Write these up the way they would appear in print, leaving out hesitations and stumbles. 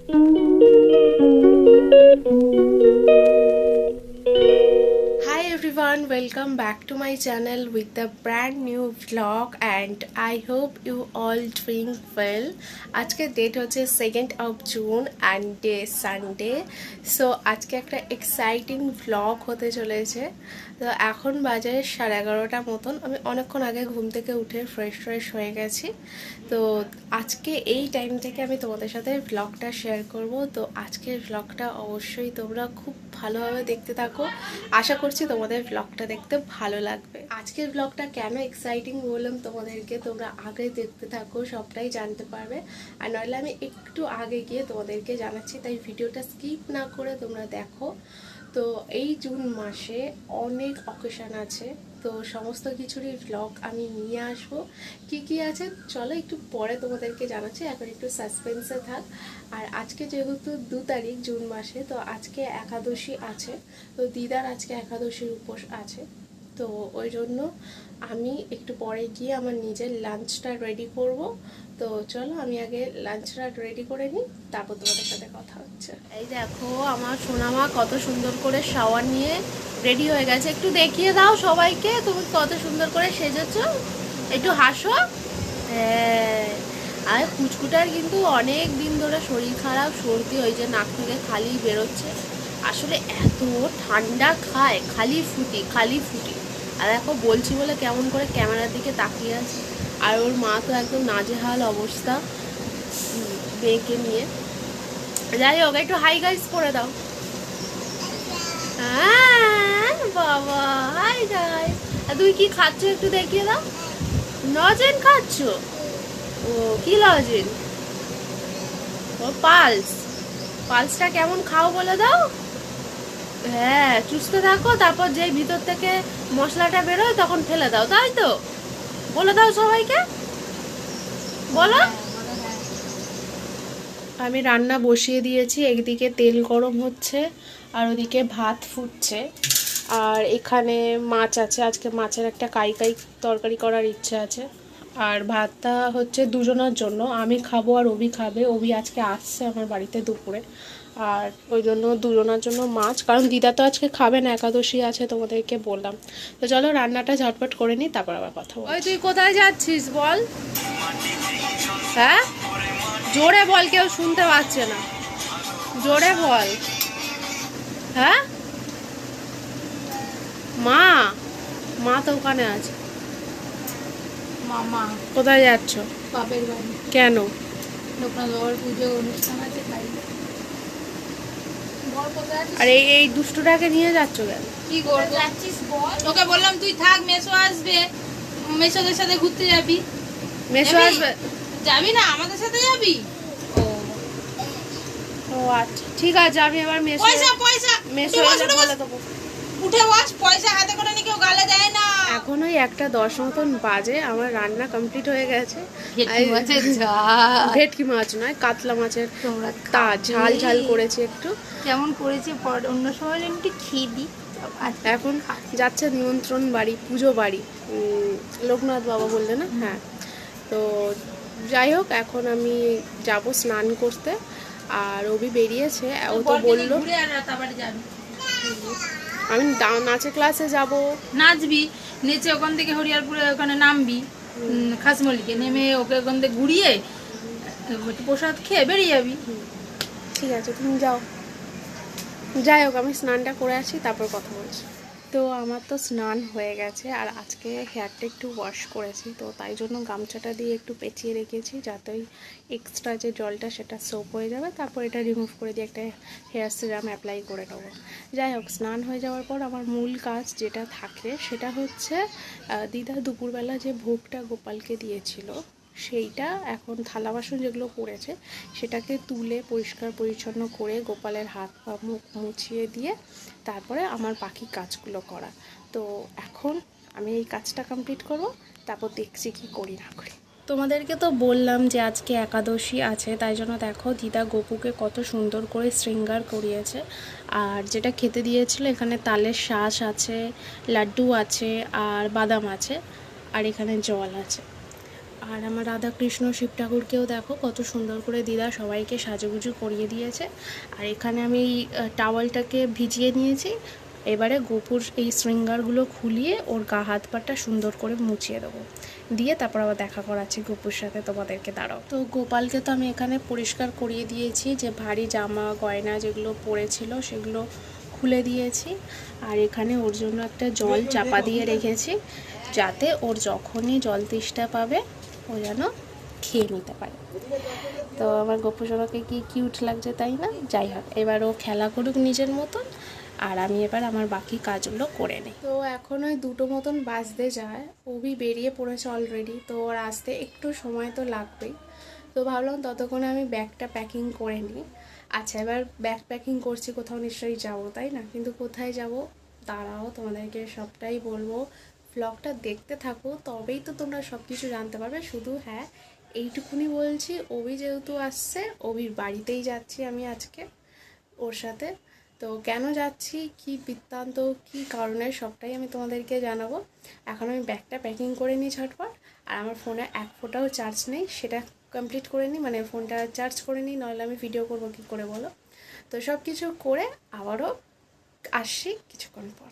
Hi everyone, welcome back to my channel with a brand new vlog and I hope you all doing well. আজকে date হচ্ছে 2nd of June and day Sunday. So আজকে একটা exciting vlog হতে চলেছে। তো এখন বাজে 11:30 মতন। আমি অনেকক্ষণ আগে ঘুম থেকে উঠে ফ্রেশ হয়ে গেছি। তো আজকে এই টাইম থেকে আমি তোমাদের সাথে ভ্লগটা শেয়ার করব। তো আজকের ভ্লগটা অবশ্যই তোমরা খুব ভালোভাবে দেখতে থাকো। আশা করছি তোমাদের ভ্লগটা দেখতে ভালো লাগবে। আজকের ভ্লগটা কেন এক্সাইটিং বললাম তোমাদেরকে, তোমরা আগে দেখতে থাকো, সবটাই জানতে পারবে। আর নইলে আমি একটু আগে গিয়ে তোমাদেরকে জানাচ্ছি, তাই ভিডিওটা স্কিপ না করে তোমরা দেখো। তো এই জুন মাসে অনেক অকেশন আছে, তো সমস্ত কিছুরই ভ্লগ আমি নিয়ে আসবো। কি আছে চলো একটু পরে তোমাদেরকে জানাচ্ছি, এখন একটু সাসপেন্সে থাক। আর আজকে যেহেতু 2 তারিখ জুন মাসে, তো আজকে একাদশী আছে, তো দিদার আজকে একাদশীর উপোস আছে। তো ওই জন্য আমি একটু পরে গিয়ে আমার নিজের লাঞ্চটা রেডি করব। তো চলো আমি আগে লাঞ্চটা রেডি করে নিই, তারপর তোমাদের সাথে কথা হচ্ছে। এই দেখো আমার সোনামা কত সুন্দর করে শাওয়ার নিয়ে রেডি হয়ে গেছে। একটু দেখিয়ে দাও সবাইকে তুমি কত সুন্দর করে সেজেছো, একটু হাসো। হ্যাঁ, আর কুচকুটার কিন্তু অনেক দিন ধরে শরীর খারাপ, সর্দি হয়েছে, নাক থেকে খালি বেরোচ্ছে। আসলে এত ঠান্ডা খায়, খালি ফুটি। আর দেখো বলছি বলে কেমন করে ক্যামেরার দিকে তাকিয়ে আছে। আর ওর মা তো একদম নাজেহাল অবস্থা মেয়েকে নিয়ে। যাই হোক, একটু হাই গাইস করে দাও। হ্যাঁ বাবা, হাই গাইস। তুই কি খাচ্ছ একটু দেখিয়ে দাও। লজেন খাচ্ছ? ও কি লজেন? ও পালসটা কেমন খাও বলে দাও। হ্যাঁ, চুষতে থাকো, তারপর যেই ভিতর থেকে মশলাটা বেরোয় তখন ফেলে দাও, তাই তো? বলে দাও সবাইকে, বলো। আমি রান্না বসিয়ে দিয়েছি, একদিকে তেল গরম হচ্ছে আর ওদিকে ভাত ফুটছে। আর এখানে মাছ আছে, আজকে মাছের একটা কাই তরকারি করার ইচ্ছে আছে। আর ভাতটা হচ্ছে দুজনের জন্য, আমি খাবো আর অভি খাবে। অভি আজকে আসছে আমার বাড়িতে দুপুরে, আর ওই জন্য দুজনের জন্য মাছ, কারণ দিদা তো আজকে খাবে না, একাদশী আছে তোমাদেরকে বললাম। তো চলো রান্নাটা ঝটপট করে নিই, তারপর আবার কথা বল। ওই তুই কোথায় যাচ্ছিস বল? হ্যাঁ জোরে বল, কেউ শুনতে পাচ্ছে না, জোরে বল। হ্যাঁ মা তো ওখানে আছে। মামা কোথায় যাচ্ছ? বাপের বাড়ি। কেন? লোকনাথ বাবার পুজো অনুষ্ঠান আছে তাই। আর এই দুষ্টুটাকে নিয়ে যাচ্ছ কেন? কি করবো, তোকে বললাম তুই থাক, মেসো আসবে, মেসোদের সাথে ঘুরতে যাবি। মেসো আসবে? যাবি না আমাদের সাথে যাবি? ও আচ্ছা ঠিক আছে, আমি এবার মেসো বলে দেবো। উঠে বস, পয়সা হাতে করে নিয়ে কেউ গালে দেয় না। এখন ওই 1:10 মতন বাজে, আমার রান্না কমপ্লিট হয়ে গেছে। ভেটকি মাছ নয়, কাতলা মাছের তা ঝাল করেছি একটু। কেমন করেছি অন্য সময় একটু খেয়ে দিই। এখন যাচ্ছে নিমন্ত্রণ বাড়ি, পুজো বাড়ি, লোকনাথ বাবা বললে না? হ্যাঁ, তো যাই হোক এখন আমি যাব স্নান করতে। আর অভি বেরিয়েছে, ও তো বললো আমি নাচের ক্লাসে যাব। নাচবি, নেচে ওখান থেকে হরিয়ারপুরে ওখানে নামবি, খাসমলিকে নেমে ওকে ওখান থেকে ঘুরিয়ে একটু প্রসাদ খেয়ে বেরিয়ে যাবি। ঠিক আছে তুমি যাও। যাই হোক আমি স্নানটা করে আসি, তারপর কথা বলছি। তো আমার তো স্নান হয়ে গেছে, আর আজকে হেয়ারটা একটু ওয়াশ করেছি, তো তাই জন্য গামছাটা দিয়ে একটু পেঁচিয়ে রেখেছি, যাতে ওই এক্সট্রা যে জলটা সেটা সোপ হয়ে যাবে। তারপর এটা রিমুভ করে দিয়ে একটা হেয়ার সিরাম অ্যাপ্লাই করে নেবো। যাই হোক, স্নান হয়ে যাওয়ার পর আমার মূল কাজ যেটা থাকে সেটা হচ্ছে দিদা দুপুরবেলা যে ভোগটা গোপালকে দিয়েছিল সেইটা এখন থালা বাসন যেগুলো পড়েছে সেটাকে তুলে পরিষ্কার পরিচ্ছন্ন করে গোপালের হাত পা মুখ মুছিয়ে দিয়ে তারপরে আমার বাকি কাজগুলো করা। তো এখন আমি এই কাজটা কমপ্লিট করব, তারপর দেখছি কি করি না করি। তোমাদেরকে তো বললাম যে আজকে একাদশী আছে, তাই জন্য দেখো দিদা গোপুকে কত সুন্দর করে শৃঙ্গার করিয়েছে। আর যেটা খেতে দিয়েছিল, এখানে তালের শাঁস আছে, লাড্ডু আছে আর বাদাম আছে, আর এখানে জল আছে। আর আমার রাধাকৃষ্ণ শিব ঠাকুরকেও দেখো কত সুন্দর করে দিদা সবাইকে সাজুগুজু করিয়ে দিয়েছে। আর এখানে আমি এই টাওয়ালটাকে ভিজিয়ে নিয়েছি। এবারে গোপুর এই শৃঙ্গারগুলো খুলিয়ে ওর গা হাত পাটা সুন্দর করে মুছিয়ে দেবো, দিয়ে তারপর আবার দেখা করাচ্ছি গোপুর সাথে তোমাদেরকে। দাঁড়াও। তো গোপালকে তো আমি এখানে পরিষ্কার করিয়ে দিয়েছি, যে ভারী জামা গয়না যেগুলো পরেছিল সেগুলো খুলে দিয়েছি। আর এখানে ওর জন্য একটা জল চাপা দিয়ে রেখেছি, যাতে ওর যখনই জল তেষ্টা পাবে ও যেন খেয়ে নিতে পারে। তো আমার গপ্পু সোনাকে কি কিউট লাগছে তাই না? যাই হোক, এবার ও খেলা করুক নিজের মতন, আর আমি এবার আমার বাকি কাজগুলো করে নিই। তো এখন ওই 2টো মতন বাজতে যায়, ওবি বেরিয়ে পড়েছে অলরেডি, তো ওর আসতে একটু সময় তো লাগবেই। তো ভাবলাম ততক্ষণে আমি ব্যাগটা প্যাকিং করে নিই। আচ্ছা, এবার ব্যাগ প্যাকিং করছি, কোথাও নিশ্চয়ই যাবো তাই না? কিন্তু কোথায় যাব দাঁড়াও, তোমাদেরকে সবটাই বলবো। ব্লগটা দেখতে থাকো, তবেই তো তোমরা সব কিছু জানতে পারবে। শুধু হ্যাঁ এইটুকুনি বলছি, অভি যেহেতু আসছে, অভির বাড়িতেই যাচ্ছি আমি আজকে ওর সাথে। তো কেন যাচ্ছি, কি বৃত্তান্ত, কি কারণে, সবটাই আমি তোমাদেরকে জানাবো। এখন আমি ব্যাগটা প্যাকিং করে নিই ঝটপট। আর আমার ফোনে এক ফোঁটাও চার্জ নেই, সেটা কমপ্লিট করে নিই, মানে ফোনটা চার্জ করে নিই, নইলে আমি ভিডিও করবো কী করে বলো। তো সব কিছু করে আবারও আসছি কিছুক্ষণ পর।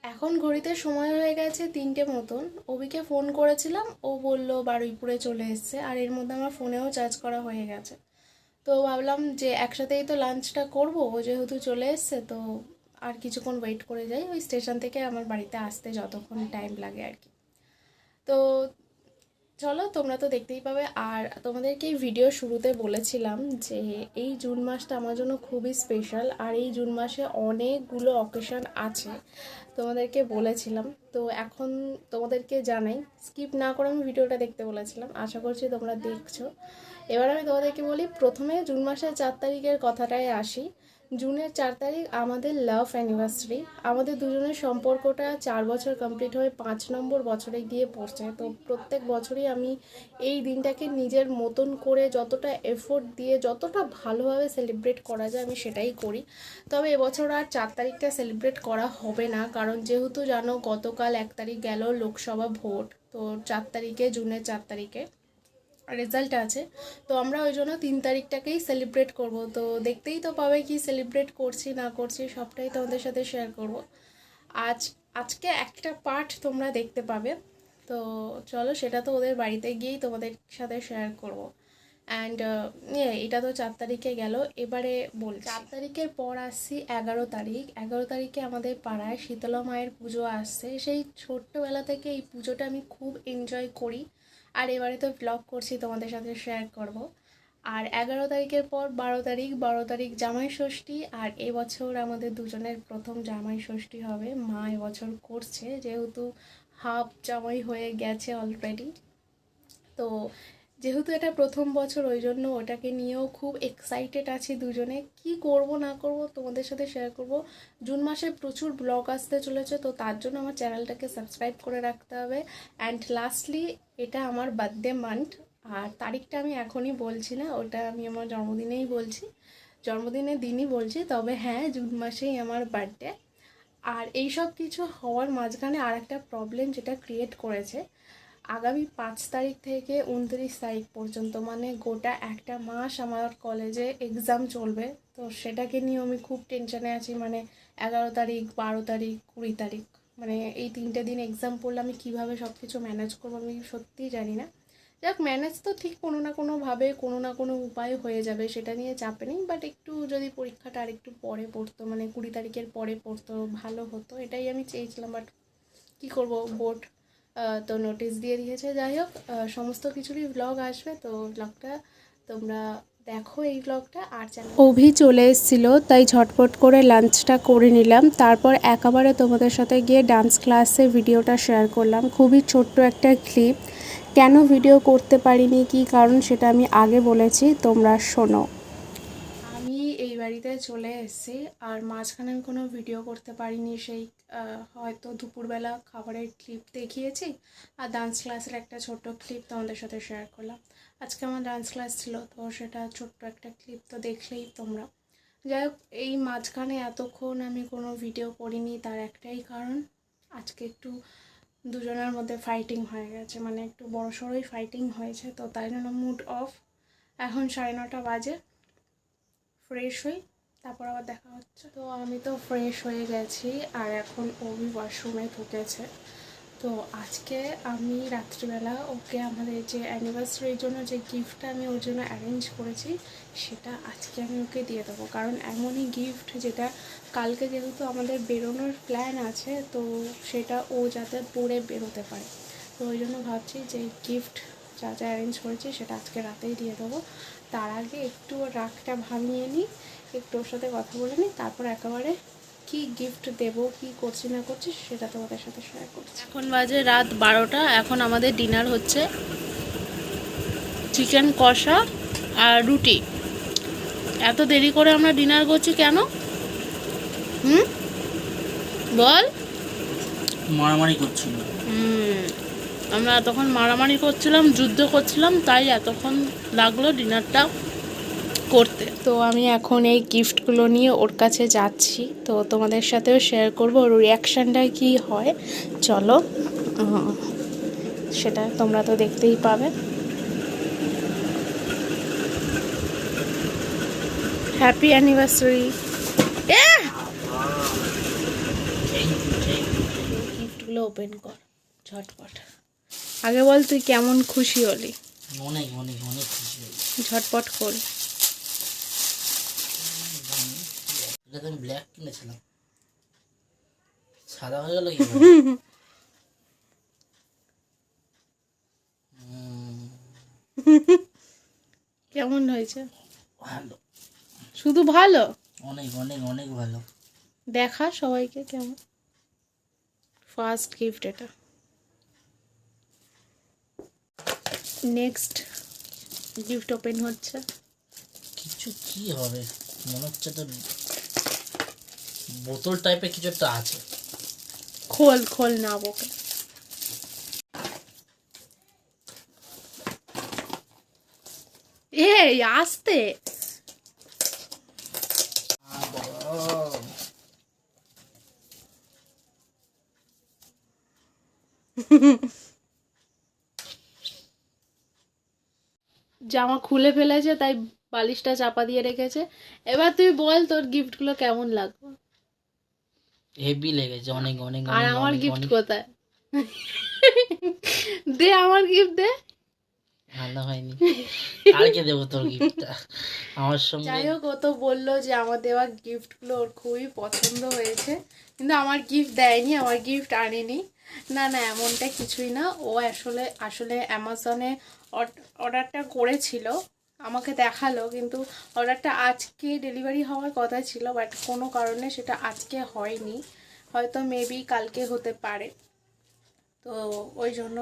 এখন ঘড়িতে সময় হয়ে গেছে 3টে মতন। অভিকে ফোন করেছিলাম, ও বলল বারুইপুরে চলে এসছে, আর এর মধ্যে আমার ফোনেও চার্জ করা হয়ে গেছে। তো ভাবলাম যে একসাথেই তো লাঞ্চটা করবো, ও যেহেতু চলে এসছে, তো আর কিছুক্ষণ ওয়েট করে যাই, ওই স্টেশন থেকে আমার বাড়িতে আসতে যতক্ষণ টাইম লাগে আর কি। তো চলো, তোমরা তো দেখতেই পাবে। আর তোমাদেরকে এই ভিডিও শুরুতে বলেছিলাম যে এই জুন মাসটা আমার জন্য খুবই স্পেশাল, আর এই জুন মাসে অনেকগুলো অকেশন আছে, তোমাদেরকে বলেছিলাম। তো এখন তোমাদেরকে জানাই, স্কিপ না করে আমি ভিডিওটা দেখতে বলেছিলাম, আশা করছি তোমরা দেখছো। এবার আমি তোমাদেরকে বলি, প্রথমে জুন মাসের 4 তারিখের কথাটায় আসি। জুনের 4 তারিখ আমাদের লাভ অ্যানিভার্সারি। আমাদের দুজনের সম্পর্কটা 4 বছর কমপ্লিট হয়ে 5 নম্বর বছরে গিয়ে পড়ছে। তো প্রত্যেক বছরই আমি এই দিনটাকে নিজের মতন করে, যতটা এফোর্ট দিয়ে, যতটা ভালোভাবে সেলিব্রেট করা যায় আমি সেটাই করি। তবে এবছর আর 4 তারিখটা সেলিব্রেট করা হবে না, কারণ যেহেতু জানো গতকাল 1 তারিখ গেল লোকসভা ভোট, তো 4 তারিখে, জুনের 4 তারিখে রেজাল্ট আছে। তো আমরা ওই জন্য 3 তারিখটাকেই সেলিব্রেট করব। তো দেখতেই তো পাবে কি সেলিব্রেট করছি না করছি, সবটাই তোমাদের সাথে শেয়ার করব। আজকে একটা পার্ট তোমরা দেখতে পাবে। তো চলো, সেটা তো ওদের বাড়িতে গিয়েই তোমাদের সাথে শেয়ার করব। অ্যান্ড এটা তো 4 তারিখে গেল। এবারে বল, 4 তারিখের পর আসছি 11 তারিখ। 11 তারিখে আমাদের পাড়ায় শীতলা মায়ের পুজো আসছে। সেই ছোট্টবেলা থেকে এই পুজোটা আমি খুব এনজয় করি, আর এবারে তো ব্লগ করছি, তোমাদের সাথে শেয়ার করব। আর 11 তারিখের পর 12 তারিখ, 12 তারিখ জামাই ষষ্ঠী। আর এবছর আমাদের দুজনের প্রথম জামাই ষষ্ঠী হবে, মা এবছর করছে, যেহেতু হাফ জামাই হয়ে গেছে অলরেডি। তো যেহেতু এটা প্রথম বছর, ওই জন্য ওটাকে নিয়েও খুব এক্সাইটেড আছি দুজনে। কি করব না করব তোমাদের সাথে শেয়ার করব। জুন মাসে প্রচুর ব্লগ আসতে চলেছে, তো তার জন্য আমার চ্যানেলটাকে সাবস্ক্রাইব করে রাখতে হবে। অ্যান্ড লাস্টলি, এটা আমার বার্থডে মান্থ। আর তারিখটা আমি এখনই বলছি না, ওটা আমি আমার জন্মদিনেই বলছি, জন্মদিনের দিনই বলছি। তবে হ্যাঁ, জুন মাসেই আমার বার্থডে। আর এই সব কিছু হওয়ার মাঝখানে আর একটা প্রবলেম যেটা ক্রিয়েট করেছে, আগামী 5 তারিখ থেকে 29 তারিখ পর্যন্ত, মানে গোটা একটা মাস আমার কলেজে এক্সাম চলবে। তো সেটাকে নিয়ে আমি খুব টেনশনে আছি, মানে 11 তারিখ, 12 তারিখ, 20 তারিখ, মানে এই 3টে দিন এক্সাম পড়লে আমি কীভাবে সব কিছু ম্যানেজ করবো আমি সত্যিই জানি না। যাক, ম্যানেজ তো ঠিক কোনো না কোনোভাবে, কোনো না কোনো উপায় হয়ে যাবে, সেটা নিয়ে চাপে নেই। বাট একটু যদি পরীক্ষাটা আর একটু পরে পড়তো, মানে 20 তারিখের পরে পড়তো, ভালো হতো, এটাই আমি চেয়েছিলাম। বাট কী করবো, বোর্ড তো নোটিশ দিয়ে দিয়েছে। যাই হোক, সমস্ত কিছুরই ব্লগ আসবে, তো ব্লগটা তোমরা দেখো, এই ব্লগটা। আর অভি চলে এসেছিল, তাই ঝটপট করে লাঞ্চটা করে নিলাম, তারপর একেবারে তোমাদের সাথে গিয়ে ডান্স ক্লাসে ভিডিওটা শেয়ার করলাম। খুবই ছোট্ট একটা ক্লিপ। কেন ভিডিও করতে পারিনি, কী কারণ, সেটা আমি আগে বলেছি, তোমরা শোনো। আমি এই বাড়িতে চলে এসেছি, আর মাঝখানে আমি কোনো ভিডিও করতে পারিনি। সেই হয়তো দুপুরবেলা খাবারের ক্লিপ দেখিয়েছি, আর ডান্স ক্লাসের একটা ছোট্ট ক্লিপ তোমাদের সাথে শেয়ার করলাম। আজকে আমার ডান্স ক্লাস ছিল, তো সেটা ছোট্ট একটা ক্লিপ তো দেখলেই তোমরা। যাই হোক, এই মাঝখানে এতক্ষণ আমি কোনো ভিডিও করিনি, তার একটাই কারণ, আজকে একটু দুজনের মধ্যে ফাইটিং হয়ে গেছে, মানে একটু বড়সড়ই ফাইটিং হয়েছে, তো তাই জন্য মুড অফ। এখন 9:30 বাজে, ফ্রেশ হই, তারপর আবার দেখা হচ্ছে। তো আমি তো ফ্রেশ হয়ে গেছি আর এখন ওই ওয়াশরুমে ঢুকেছে। তো আজকে আমি রাত্রিবেলা ওকে আমাদের যে অ্যানিভার্সারির জন্য যে গিফটটা আমি ওর জন্য অ্যারেঞ্জ করেছি সেটা আজকে আমি ওকে দিয়ে দেবো। কারণ এমনই গিফট যেটা কালকে যেহেতু আমাদের বেরোনোর প্ল্যান আছে, তো সেটা ও যাতে পরে বেরোতে পারে। তো ওই জন্য ভাবছি যে গিফট যা যা অ্যারেঞ্জ করেছি সেটা আজকে রাতেই দিয়ে দেবো। তার আগে একটু ওর রাগটা ভাঙিয়ে নিই, একটু ওর সাথে কথা বলে নিই, তারপর একেবারে কি গিফট দেব, কি করছি না করছি সেটা তোমাদের সাথে শেয়ার করছি। এখন বাজে রাত 12টা, এখন আমাদের ডিনার হচ্ছে চিকেন কষা আর রুটি। এত দেরি করে আমরা ডিনার করছি কেন? বল। মারামারি করছিল। আমরা এতক্ষণ মারামারি করছিলাম, যুদ্ধ করছিলাম, তাই এতক্ষণ লাগলো ডিনারটা করতে। তো আমি এখন এই গিফটগুলো নিয়ে ওর কাছে যাচ্ছি, তো তোমাদের সাথেও শেয়ার করবো ওর রিয়াকশানটা কি হয়। চলো, সেটা তোমরা তো দেখতেই পাবে। Happy anniversary. গিফটগুলো ওপেন কর ঝটপট। আগে বল তুই কেমন খুশি হলি? অনেক অনেক অনেক খুশি হয়েছি। ঝটপট কর। এটা তো আমি ব্ল্যাক কিনেছিলাম, সাদা হয়ে গেল কি? কেমন হয়েছে? ভালো, শুধু ভালো? অনেক অনেক অনেক ভালো। দেখা সবাইকে কেমন। ফার্স্ট গিফট এটা। নেক্সট গিফট ওপেন হচ্ছে। কিছু কি হবে মনে হচ্ছে তো, বোতল টাইপের কিছু একটা আছে। খোল খোল না বকে। এই আস্তে। জামা খুলে ফেলেছে তাই বালিশটা চাপা দিয়ে রেখেছে। এবার তুই বল তোর গিফটগুলো কেমন লাগবে। হেভি লেগেছে, অনেক অনেক। আর আমার গিফট কোথায়? দে আমার গিফট দে। ভালো হয়নি, কালকে দেবো তোর গিফটটা আমার সঙ্গে। যাই হোক, ও তো বললো যে আমার দেওয়া গিফটগুলো ওর খুবই পছন্দ হয়েছে, কিন্তু আমার গিফট দেয়নি, আমার গিফট আনেনি। না না, এমনটা কিছুই না। ও আসলে আসলে অ্যামাজনে অর্ডারটা করেছিল, আমাকে দেখালো, কিন্তু অর্ডারটা আজকে ডেলিভারি হওয়ার কথা ছিল, বাট কোনো কারণে সেটা আজকে হয়নি, হয়তো মেবি কালকে হতে পারে। তো ওই জন্য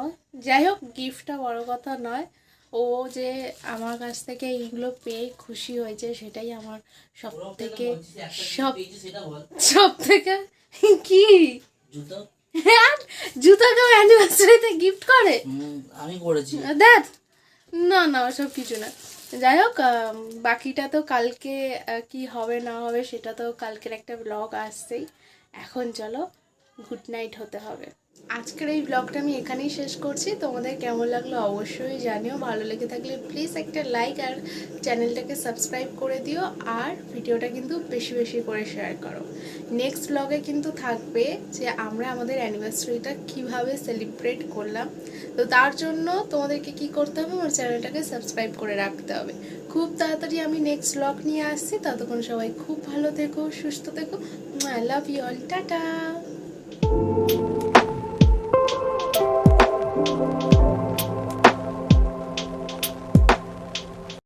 যাই হোক, গিফটটা বড় কথা নয়, ও যে আমার কাছ থেকে এইগুলো পেয়ে খুশি হয়েছে সেটাই আমার সব থেকে কি। হ্যাঁ, জুতো কেউ অ্যানিভার্সারিতে গিফট করে? আমি করেছি। দেখ, না না ওসব কিছু না। যাই হোক, বাকিটা তো কালকে কি হবে না হবে সেটা তো কালকের একটা ব্লগ আসছেই। এখন চলো গুড নাইট হতে হবে। আজকের এই ব্লগটা আমি এখানেই শেষ করছি। তোমাদের কেমন লাগলো অবশ্যই জানিও। ভালো লেগে থাকলে প্লিজ একটা লাইক আর চ্যানেলটাকে সাবস্ক্রাইব করে দিও, আর ভিডিওটা কিন্তু বেশি বেশি করে শেয়ার করো। নেক্সট ব্লগে কিন্তু থাকবে যে আমরা আমাদের অ্যানিভার্সারিটা কিভাবে সেলিব্রেট করলাম। তো তার জন্য তোমাদেরকে কি করতে হবে, আমার চ্যানেলটাকে সাবস্ক্রাইব করে রাখতে হবে। খুব তাড়াতাড়ি আমি নেক্সট ব্লগ নিয়ে আসছি, ততক্ষণ সবাই খুব ভালো থেকো, সুস্থ থেকো। I love you all, tata.